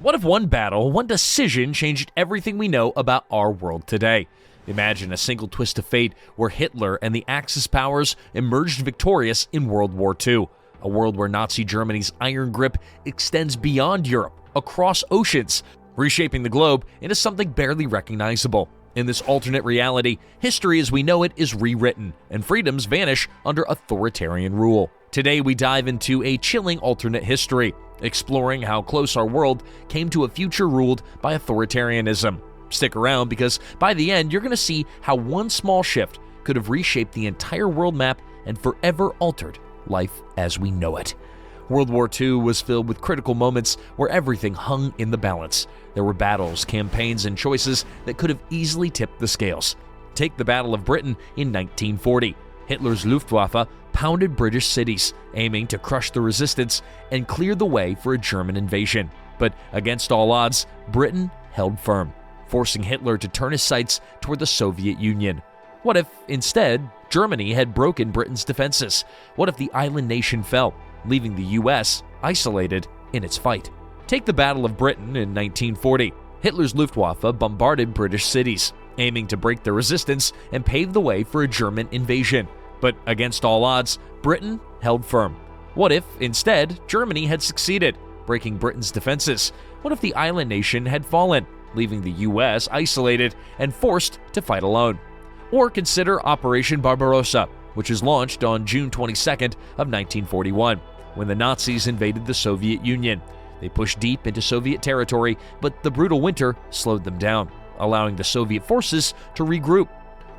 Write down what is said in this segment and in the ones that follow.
What if one battle, one decision changed everything we know about our world today? Imagine a single twist of fate where Hitler and the Axis powers emerged victorious in World War II, a world where Nazi Germany's iron grip extends beyond Europe, across oceans, reshaping the globe into something barely recognizable. In this alternate reality, history as we know it is rewritten, and freedoms vanish under authoritarian rule. Today we dive into a chilling alternate history, exploring how close our world came to a future ruled by authoritarianism. Stick around because by the end you're going to see how one small shift could have reshaped the entire world map and forever altered life as we know it. World War II was filled with critical moments where everything hung in the balance. There were battles, campaigns, and choices that could have easily tipped the scales. Take the Battle of Britain in 1940. Hitler's Luftwaffe pounded British cities, aiming to crush the resistance and clear the way for a German invasion. But against all odds, Britain held firm, forcing Hitler to turn his sights toward the Soviet Union. What if, instead, Germany had broken Britain's defenses? What if the island nation fell, leaving the US isolated in its fight? Take the Battle of Britain in 1940. Hitler's Luftwaffe bombarded British cities, aiming to break the resistance and pave the way for a German invasion. But against all odds, Britain held firm. What if, instead, Germany had succeeded, breaking Britain's defenses? What if the island nation had fallen, leaving the US isolated and forced to fight alone? Or consider Operation Barbarossa, which was launched on June 22nd of 1941, when the Nazis invaded the Soviet Union. They pushed deep into Soviet territory, but the brutal winter slowed them down, allowing the Soviet forces to regroup.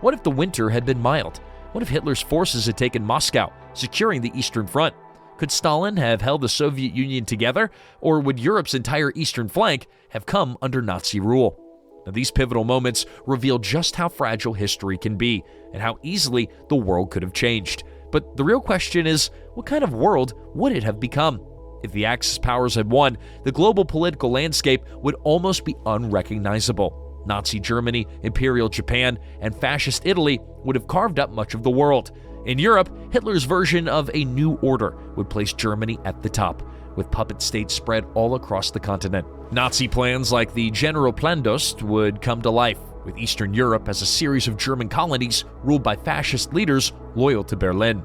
What if the winter had been mild? What if Hitler's forces had taken Moscow, securing the Eastern Front? Could Stalin have held the Soviet Union together, or would Europe's entire eastern flank have come under Nazi rule? Now, these pivotal moments reveal just how fragile history can be and how easily the world could have changed. But the real question is, what kind of world would it have become? If the Axis powers had won, the global political landscape would almost be unrecognizable. Nazi Germany, Imperial Japan, and Fascist Italy would have carved up much of the world. In Europe, Hitler's version of a new order would place Germany at the top, with puppet states spread all across the continent. Nazi plans like the Generalplandost would come to life, with Eastern Europe as a series of German colonies ruled by fascist leaders loyal to Berlin.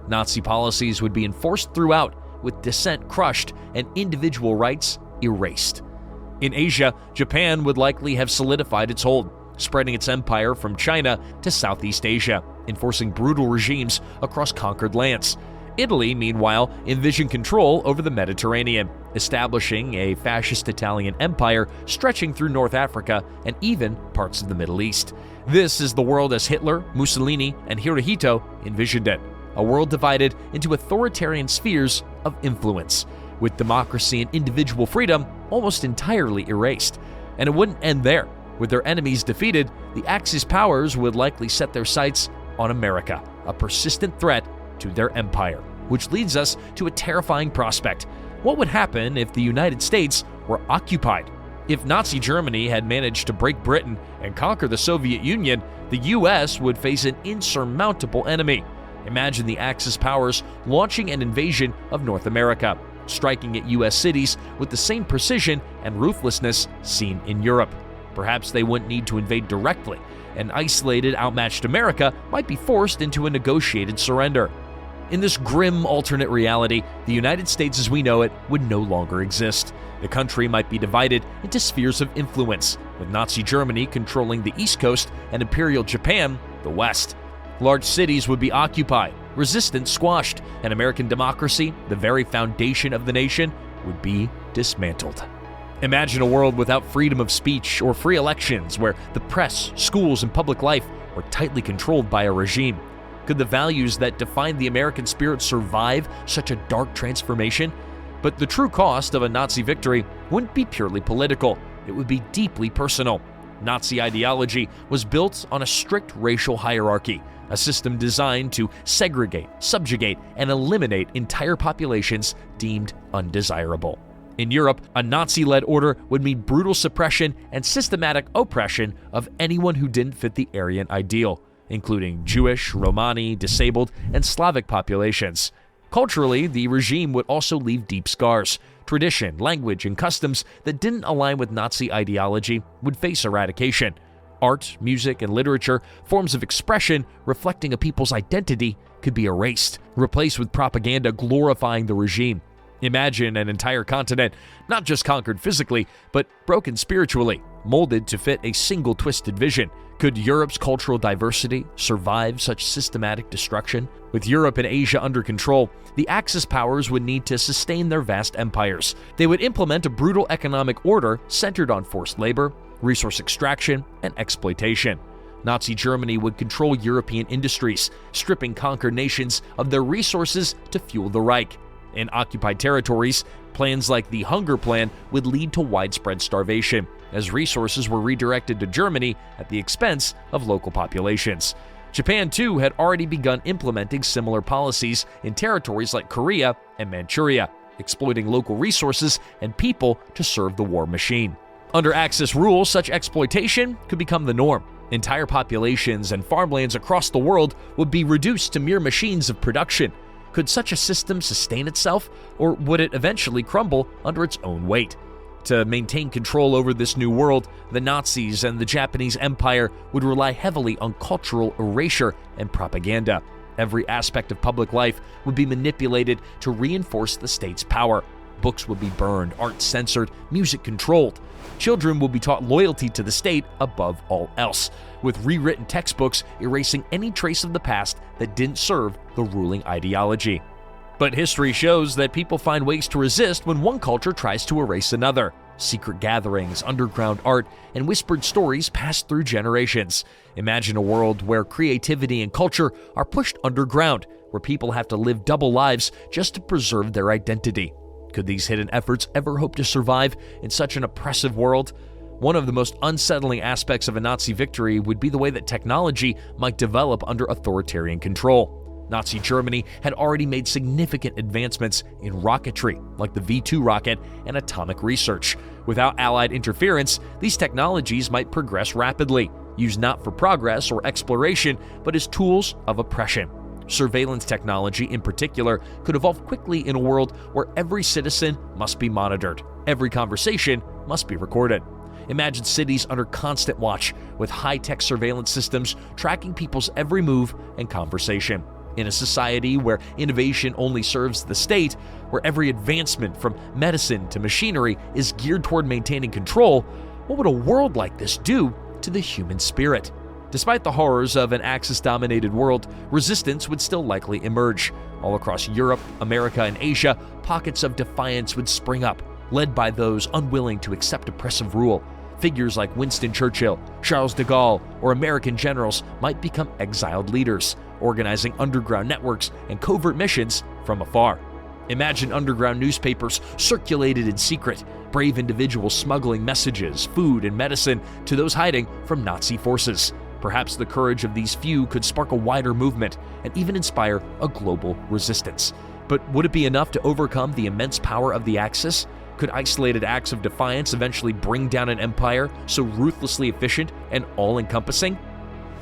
Nazi policies would be enforced throughout, with dissent crushed and individual rights erased. In Asia, Japan would likely have solidified its hold, spreading its empire from China to Southeast Asia, enforcing brutal regimes across conquered lands. Italy, meanwhile, envisioned control over the Mediterranean, establishing a fascist Italian empire stretching through North Africa and even parts of the Middle East. This is the world as Hitler, Mussolini, and Hirohito envisioned it, a world divided into authoritarian spheres of influence, with democracy and individual freedom almost entirely erased. And it wouldn't end there. With their enemies defeated, the Axis powers would likely set their sights on America, a persistent threat to their empire. Which leads us to a terrifying prospect. What would happen if the United States were occupied? If Nazi Germany had managed to break Britain and conquer the Soviet Union, the US would face an insurmountable enemy. Imagine the Axis powers launching an invasion of North America, striking at US cities with the same precision and ruthlessness seen in Europe. Perhaps they wouldn't need to invade directly. An isolated, outmatched America might be forced into a negotiated surrender. In this grim alternate reality, the United States as we know it would no longer exist. The country might be divided into spheres of influence, with Nazi Germany controlling the East Coast and Imperial Japan the West. Large cities would be occupied, resistance squashed, and American democracy, the very foundation of the nation, would be dismantled. Imagine a world without freedom of speech or free elections, where the press, schools, and public life were tightly controlled by a regime. Could the values that defined the American spirit survive such a dark transformation? But the true cost of a Nazi victory wouldn't be purely political. It would be deeply personal. Nazi ideology was built on a strict racial hierarchy, a system designed to segregate, subjugate, and eliminate entire populations deemed undesirable. In Europe, a Nazi-led order would mean brutal suppression and systematic oppression of anyone who didn't fit the Aryan ideal, including Jewish, Romani, disabled, and Slavic populations. Culturally, the regime would also leave deep scars. Tradition, language, and customs that didn't align with Nazi ideology would face eradication. Art, music, and literature, forms of expression reflecting a people's identity, could be erased, replaced with propaganda glorifying the regime. Imagine an entire continent, not just conquered physically, but broken spiritually, molded to fit a single twisted vision. Could Europe's cultural diversity survive such systematic destruction? With Europe and Asia under control, the Axis powers would need to sustain their vast empires. They would implement a brutal economic order centered on forced labor, resource extraction, and exploitation. Nazi Germany would control European industries, stripping conquered nations of their resources to fuel the Reich. In occupied territories, plans like the Hunger Plan would lead to widespread starvation, as resources were redirected to Germany at the expense of local populations. Japan, too, had already begun implementing similar policies in territories like Korea and Manchuria, exploiting local resources and people to serve the war machine. Under Axis rule, such exploitation could become the norm. Entire populations and farmlands across the world would be reduced to mere machines of production. Could such a system sustain itself, or would it eventually crumble under its own weight? To maintain control over this new world, the Nazis and the Japanese Empire would rely heavily on cultural erasure and propaganda. Every aspect of public life would be manipulated to reinforce the state's power. Books would be burned, art censored, music controlled. Children will be taught loyalty to the state above all else, with rewritten textbooks erasing any trace of the past that didn't serve the ruling ideology. But history shows that people find ways to resist when one culture tries to erase another. Secret gatherings, underground art, and whispered stories pass through generations. Imagine a world where creativity and culture are pushed underground, where people have to live double lives just to preserve their identity. Could these hidden efforts ever hope to survive in such an oppressive world? One of the most unsettling aspects of a Nazi victory would be the way that technology might develop under authoritarian control. Nazi Germany had already made significant advancements in rocketry, like the V-2 rocket, and atomic research. Without Allied interference, these technologies might progress rapidly, used not for progress or exploration, but as tools of oppression. Surveillance technology, in particular, could evolve quickly in a world where every citizen must be monitored. Every conversation must be recorded. Imagine cities under constant watch, with high-tech surveillance systems tracking people's every move and conversation. In a society where innovation only serves the state, where every advancement from medicine to machinery is geared toward maintaining control, what would a world like this do to the human spirit? Despite the horrors of an Axis-dominated world, resistance would still likely emerge. All across Europe, America, and Asia, pockets of defiance would spring up, led by those unwilling to accept oppressive rule. Figures like Winston Churchill, Charles de Gaulle, or American generals might become exiled leaders, organizing underground networks and covert missions from afar. Imagine underground newspapers circulated in secret, brave individuals smuggling messages, food, and medicine to those hiding from Nazi forces. Perhaps the courage of these few could spark a wider movement and even inspire a global resistance. But would it be enough to overcome the immense power of the Axis? Could isolated acts of defiance eventually bring down an empire so ruthlessly efficient and all-encompassing?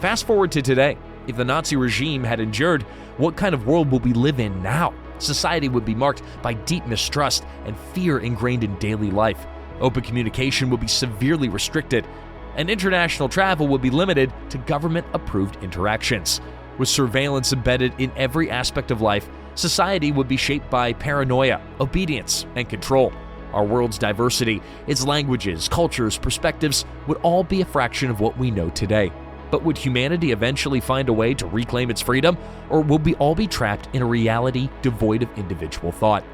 Fast forward to today. If the Nazi regime had endured, what kind of world will we live in now? Society would be marked by deep mistrust and fear ingrained in daily life. Open communication would be severely restricted, and international travel would be limited to government-approved interactions. With surveillance embedded in every aspect of life, society would be shaped by paranoia, obedience, and control. Our world's diversity, its languages, cultures, perspectives, would all be a fraction of what we know today. But would humanity eventually find a way to reclaim its freedom, or will we all be trapped in a reality devoid of individual thought?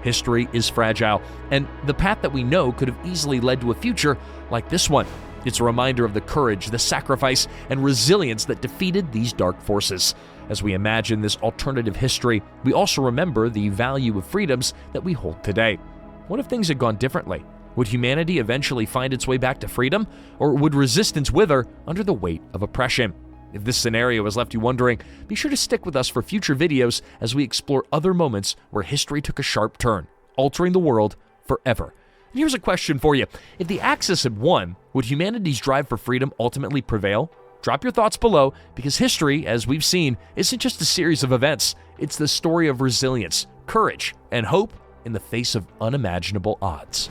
History is fragile, and the path that we know could have easily led to a future like this one. It's a reminder of the courage, the sacrifice, and resilience that defeated these dark forces. As we imagine this alternative history, we also remember the value of freedoms that we hold today. What if things had gone differently? Would humanity eventually find its way back to freedom, or would resistance wither under the weight of oppression? If this scenario has left you wondering, be sure to stick with us for future videos as we explore other moments where history took a sharp turn, altering the world forever. And here's a question for you. If the Axis had won, would humanity's drive for freedom ultimately prevail? Drop your thoughts below, because history, as we've seen, isn't just a series of events. It's the story of resilience, courage, and hope in the face of unimaginable odds.